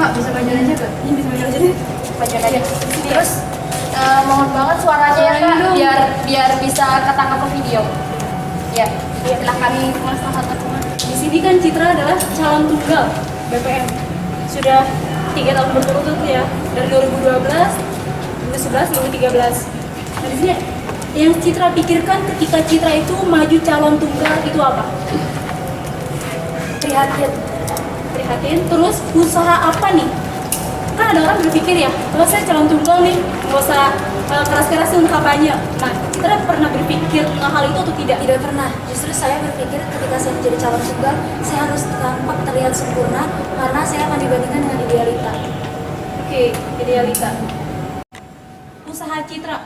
Kak, bisa bacain aja Kak? Ini bisa bacain aja deh. Bacain aja. Terus mohon banget suaranya ya Kak, biar bisa ketangkap ke video. Ya, silahkan Mas Ahmad. Di sini kan Citra adalah calon tunggal BPM. Sudah 3 tahun berturut-turut ya, dari 2012, 2011, 2013. Nah di sini yang Citra pikirkan ketika Citra itu maju calon tunggal itu apa? Prihatin. Terus usaha apa nih? Kan ada orang berpikir ya, kalau saya calon tunggal nih, nggak usah keras-keras untuk kampanye. Nah, Citra pernah berpikir tentang hal itu atau tidak? Tidak pernah. Justru saya berpikir ketika saya menjadi calon tunggal, saya harus tampak terlihat sempurna karena saya akan dibandingkan dengan idealita. Oke, idealita. Usaha Citra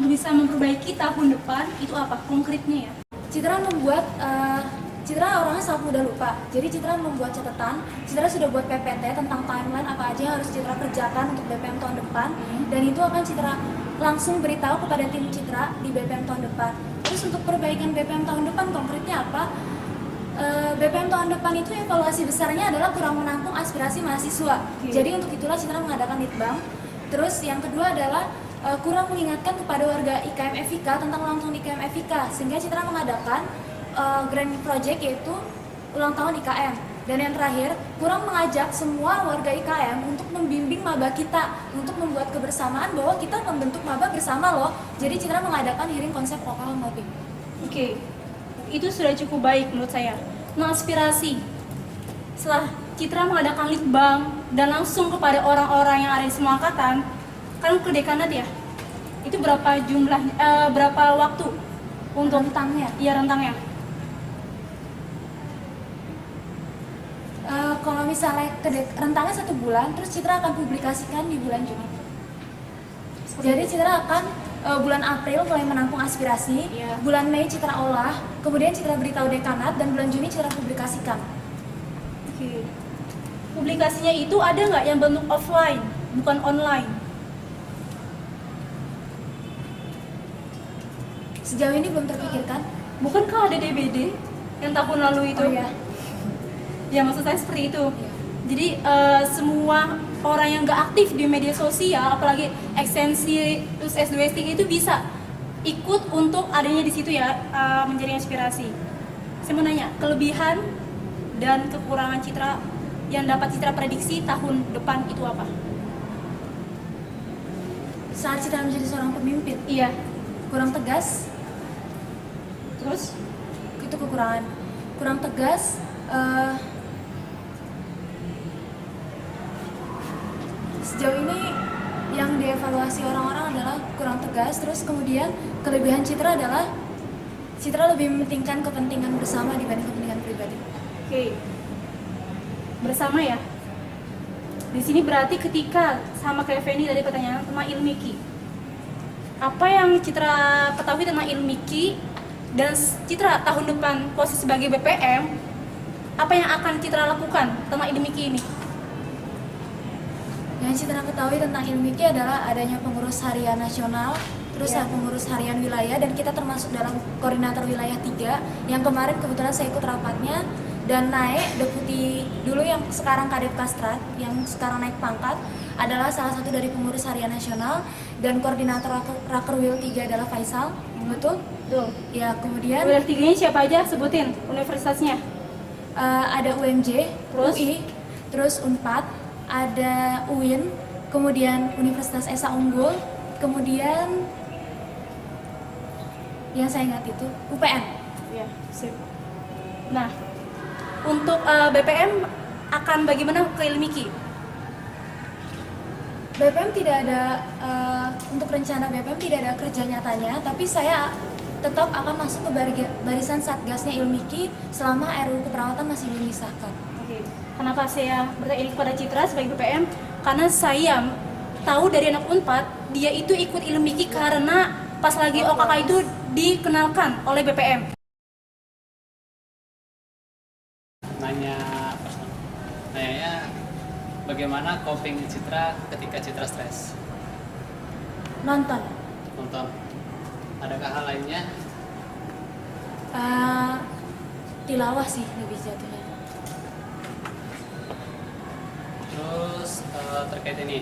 bisa memperbaiki tahun depan itu apa konkretnya ya? Citra orangnya sangat mudah lupa. Jadi Citra membuat catatan. Citra sudah buat PPT tentang timeline apa aja yang harus Citra kerjakan untuk BPM tahun depan. Dan itu akan Citra langsung beritahu kepada tim Citra di BPM tahun depan. Terus untuk perbaikan BPM tahun depan konkretnya apa? BPM tahun depan itu evaluasi besarnya adalah kurang menampung aspirasi mahasiswa. Jadi untuk itulah Citra mengadakan litbang. Terus yang kedua adalah kurang mengingatkan kepada warga IKM FIK tentang ulang tahun IKM FIK, sehingga Citra mengadakan grand project yaitu ulang tahun IKM. Dan yang terakhir, kurang mengajak semua warga IKM untuk membimbing maba kita untuk membuat kebersamaan bahwa kita membentuk maba bersama loh. Jadi Citra mengadakan hearing konsep lokal mobbing. Oke, itu sudah cukup baik menurut saya. Nah, aspirasi setelah Citra mengadakan litbang dan langsung kepada orang-orang yang ada di semua angkatan, kan ke dekanat ya, itu berapa jumlah, berapa waktu untuk Rentangnya? Iya, rentangnya. Kalau misalnya rentangnya 1 bulan, terus Citra akan publikasikan di bulan Juni. Jadi Citra akan bulan April mulai menampung aspirasi, bulan Mei Citra olah, kemudian Citra beritahu dekanat, dan bulan Juni Citra publikasikan. Oke. Publikasinya itu ada nggak yang bentuk offline, bukan online? Sejauh ini belum terpikirkan. Bukankah ada DVD yang tahun lalu itu? Oh iya. Ya, maksud saya seperti itu. Jadi semua orang yang nggak aktif di media sosial, apalagi ekstensi terus S2 S3 itu bisa ikut untuk adanya di situ ya, menjadi inspirasi. Saya mau nanya, kelebihan dan kekurangan Citra yang dapat Citra prediksi tahun depan itu apa? Saat Citra menjadi seorang pemimpin, Iya. kurang tegas, Terus? itu kekurangan. Kurang tegas, sejauh ini yang dievaluasi orang-orang adalah kurang tegas. Terus kemudian kelebihan Citra adalah Citra lebih mementingkan kepentingan bersama dibanding kepentingan pribadi. Oke. Bersama ya. Di sini berarti ketika sama kayak Feni tadi pertanyaan tentang Ilmiki. Apa yang Citra ketahui tentang Ilmiki dan Citra tahun depan posisi sebagai BPM, apa yang akan Citra lakukan tentang Ilmiki ini? Yang Citra ketahui tentang Ilmiki adalah adanya pengurus harian nasional, terus ada pengurus harian wilayah, dan kita termasuk dalam koordinator wilayah 3 yang kemarin kebetulan saya ikut rapatnya dan naik deputi dulu yang sekarang Kadep Kastrat, yang sekarang naik pangkat adalah salah satu dari pengurus harian nasional, dan koordinator Rakerwil 3 adalah Faisal. Betul? Betul. Ya, kemudian Wilayah 3-nya siapa aja, sebutin universitasnya. ada UMJ, Terus? UI, terus Unpad, ada UIN, kemudian Universitas Esa Unggul, kemudian yang saya ingat itu UPN. Ya, sip. Nah, untuk BPM akan bagaimana ke Ilmiki? BPM tidak ada, untuk rencana BPM tidak ada kerja nyatanya, tapi saya tetap akan masuk ke barisan satgasnya Ilmiki selama RUU keperawatan masih belum disahkan. Oke. Kenapa saya bertanya ini kepada Citra sebagai BPM? Karena saya tahu dari anak Unpad, dia itu ikut Ilmiki karena pas lagi OKK itu dikenalkan oleh BPM. Nanyanya bagaimana coping Citra ketika Citra stres? Nonton. Adakah hal lainnya? Tilawah sih lebih jatuhnya. Terus terkait ini.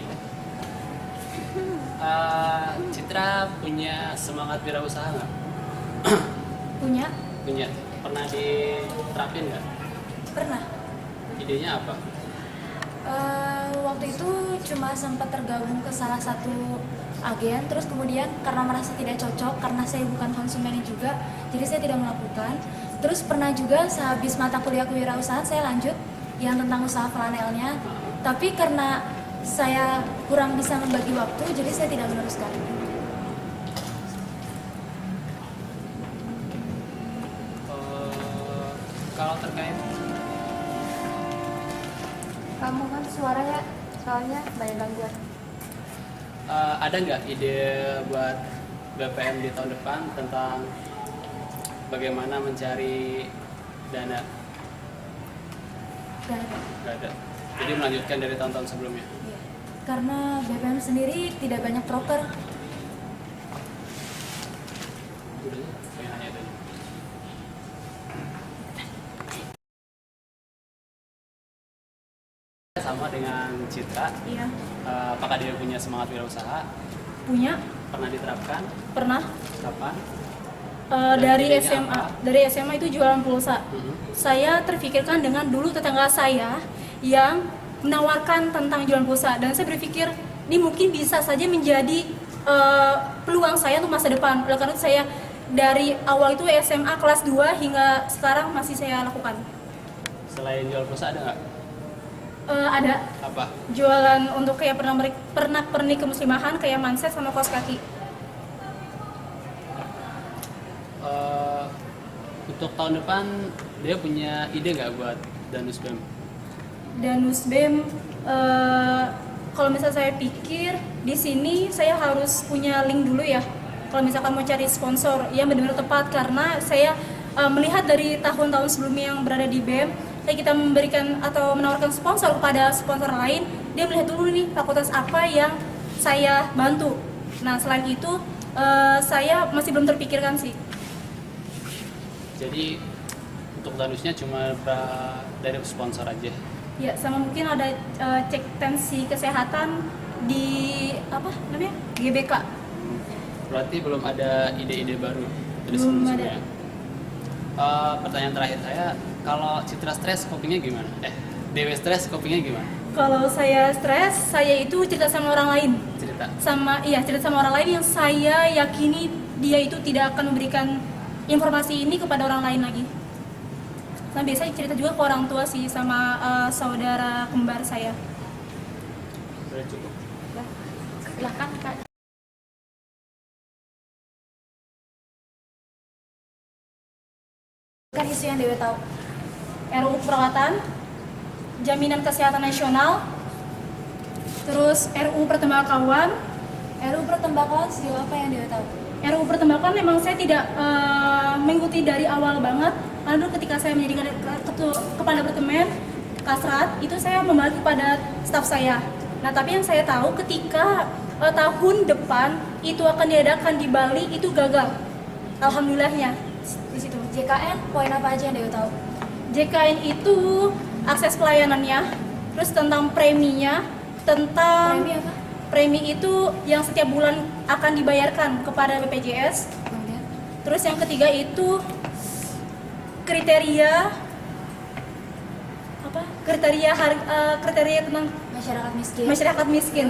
Citra punya semangat wirausaha nggak? Punya? Punya. Pernah diterapin nggak? Pernah. Idenya apa? Waktu itu cuma sempat tergabung ke salah satu agen, terus kemudian karena merasa tidak cocok, karena saya bukan konsumennya juga, jadi saya tidak melakukan. Terus pernah juga sehabis mata kuliah kewirausahaan saya lanjut yang tentang usaha flanelnya, tapi karena saya kurang bisa membagi waktu, jadi saya tidak meneruskan. Kalau terkait Kamu kan suaranya soalnya banyak gangguan. ada nggak ide buat BPM di tahun depan tentang bagaimana mencari dana? Dan Nggak ada. Jadi melanjutkan dari tahun-tahun sebelumnya. iya. Karena BPM sendiri tidak banyak broker. Udah, pengen nanya tadi. Sama dengan Citra, Iya, apakah dia punya semangat wirausaha? punya, Pernah diterapkan? pernah. Kapan? Dari idenya SMA, apa? dari SMA itu jualan pulsa. Saya terfikirkan dengan dulu tetangga saya yang menawarkan tentang jualan pulsa, dan saya berpikir ini mungkin bisa saja menjadi peluang saya untuk masa depan. Oleh karena itu saya dari awal itu SMA kelas 2 hingga sekarang masih saya lakukan. Selain jual pulsa ada nggak? Ada Apa? jualan untuk kayak pernik kemuslimahan kayak manset sama kaos kaki. Untuk tahun depan dia punya ide nggak buat Danus BEM? Danus BEM, kalau misalnya saya pikir di sini saya harus punya link dulu ya. Kalau misalkan mau cari sponsor yang benar-benar tepat, karena saya melihat dari tahun-tahun sebelumnya yang berada di BEM, kayak kita memberikan atau menawarkan sponsor kepada sponsor lain, dia melihat dulu nih fakultas apa yang saya bantu. Nah selain itu saya masih belum terpikirkan sih. Jadi untuk Danusnya cuma dari sponsor aja. Ya, sama mungkin ada cek tensi kesehatan di apa namanya GBK. Berarti belum ada ide-ide baru dari Belum sebelumnya. Pertanyaan terakhir saya, kalau Citra stres copingnya gimana? Dewe stres copingnya gimana? Kalau saya stres, saya itu cerita sama orang lain. Cerita. Cerita sama orang lain yang saya yakini dia itu tidak akan memberikan informasi ini kepada orang lain lagi. Nah, biasanya cerita juga ke orang tua sih, sama saudara kembar saya. Sudah cukup. Silahkan Kak. Kan isu yang Dewi tahu. RUU Perawatan, Jaminan Kesehatan Nasional, terus RUU Pertembakauan. RUU Pertembakauan sejauh apa yang Dewi tahu? RUU Pertembakauan memang saya tidak mengikuti dari awal banget. Karena dulu ketika saya menjadi kepala departemen Kasrat, itu saya membagi kepada staf saya. Nah, tapi yang saya tahu ketika tahun depan itu akan diadakan di Bali, itu gagal. Alhamdulillahnya di situ. JKN, poin apa aja yang Dewi tahu? JKN itu akses pelayanannya, terus tentang preminya, tentang Premi apa? premi itu yang setiap bulan akan dibayarkan kepada BPJS. Kemudian Terus yang ketiga itu kriteria kriteria tentang masyarakat miskin. masyarakat miskin.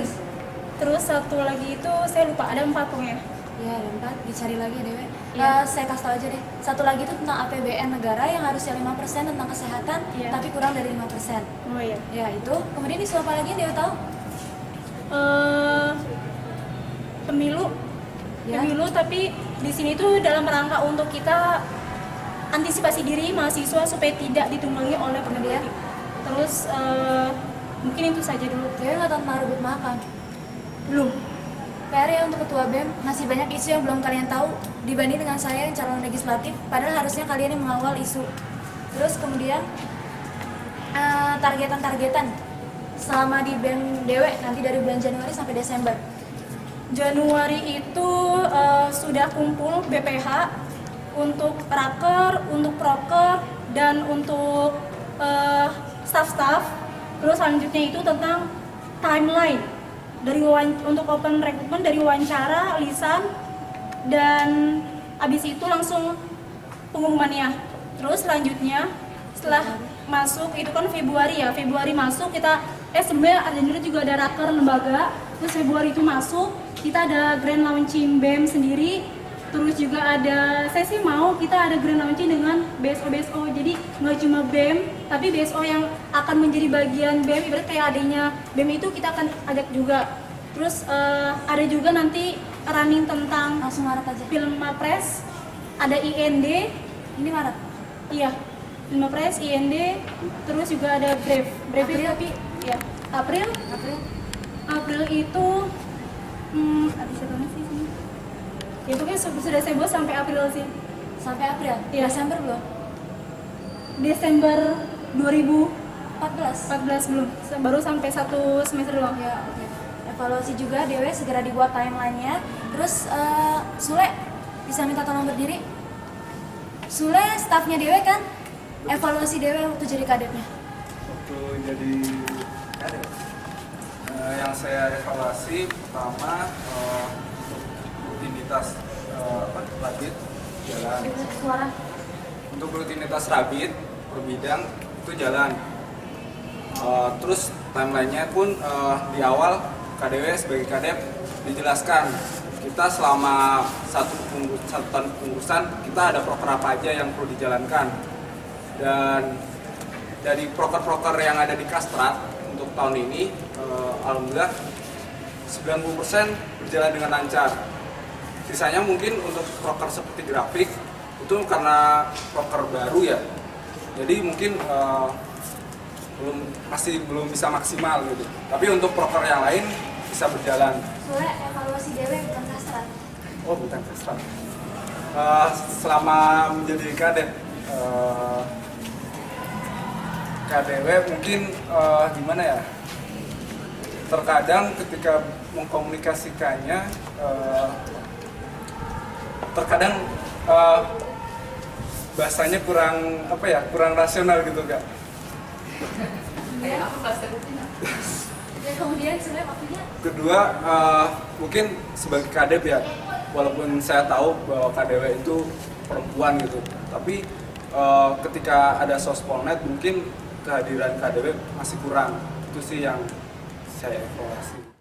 Terus satu lagi itu saya lupa, ada 4 pokoknya. Ya, ada 4, dicari lagi Dewi. Iya. Saya kasih tahu aja deh. Satu lagi itu tentang APBN negara yang harusnya 5% tentang kesehatan, Iya. tapi kurang dari 5%. Oh iya. Ya, itu. Kemudian isu apa lagi yang Dewi tahu? Pemilu, Ya. pemilu, tapi di sini tuh dalam rangka untuk kita antisipasi diri mahasiswa supaya tidak ditunggangi oleh politik. Terus mungkin itu saja dulu. Dewi nggak tahu tentang rebut makan. Belum. PR ya untuk ketua BEM, masih banyak isu yang belum kalian tahu dibanding dengan saya yang calon legislatif, padahal harusnya kalian yang mengawal isu. Terus kemudian targetan-targetan selama di BEM Dewe nanti dari bulan Januari sampai Desember. Januari itu sudah kumpul BPH untuk raker, untuk proker, dan untuk staff-staff. Terus selanjutnya itu tentang timeline dari untuk open recruitment dari wawancara, lisan, dan abis itu langsung pengumumannya. Terus selanjutnya setelah masuk itu kan Februari masuk kita sebenarnya ada juga ada raker lembaga. Terus Februari itu masuk kita ada grand launching BEM sendiri. Terus juga ada, saya sih mau kita ada grand launching dengan BSO. Jadi nggak cuma BEM, tapi BSO yang akan menjadi bagian BEM, ibarat kayak adanya BEM itu kita akan ajak juga. Terus ada juga nanti running tentang Langsung Maret aja. film Mapres, ada IND, Ini Maret. iya, film Mapres, IND, terus juga ada Brave itu tapi ya April itu habis apa sih sini? Ya pokoknya sudah saya buat sampai April sih. Sampai April. Iya. Desember belum? Desember 2014 14. belum, baru sampai 1 semester doang. Ya, oke. Evaluasi juga DW segera dibuat timelinenya. Terus Sule bisa minta tolong berdiri. Sule stafnya DW kan? Evaluasi DW waktu jadi kadepnya. Waktu jadi kadep, yang saya evaluasi pertama untuk rutinitas rabit jalan. Suara. Untuk rutinitas rabit per bidang itu jalan. Terus timelinenya pun di awal KDW sebagai kadep dijelaskan kita selama satu tahun pengurusan kita ada proker apa aja yang perlu dijalankan, dan dari proker-proker yang ada di Kastrat untuk tahun ini alhamdulillah 90% berjalan dengan lancar. Sisanya mungkin untuk proker seperti grafik itu karena proker baru ya, jadi mungkin masih belum bisa maksimal gitu. Tapi untuk proker yang lain bisa berjalan. Sule evaluasi DW bukan sastra. Oh, bukan Kastrat. Selama menjadi kadep KDW mungkin gimana ya? Terkadang ketika mengkomunikasikannya terkadang bahasanya kurang kurang rasional gitu Kak. Dan kemudian Sule waktunya Kedua mungkin sebagai kadep ya, walaupun saya tahu bahwa KDW itu perempuan gitu, tapi ketika ada sospolnet mungkin kehadiran KDW masih kurang. Itu sih yang saya evaluasi.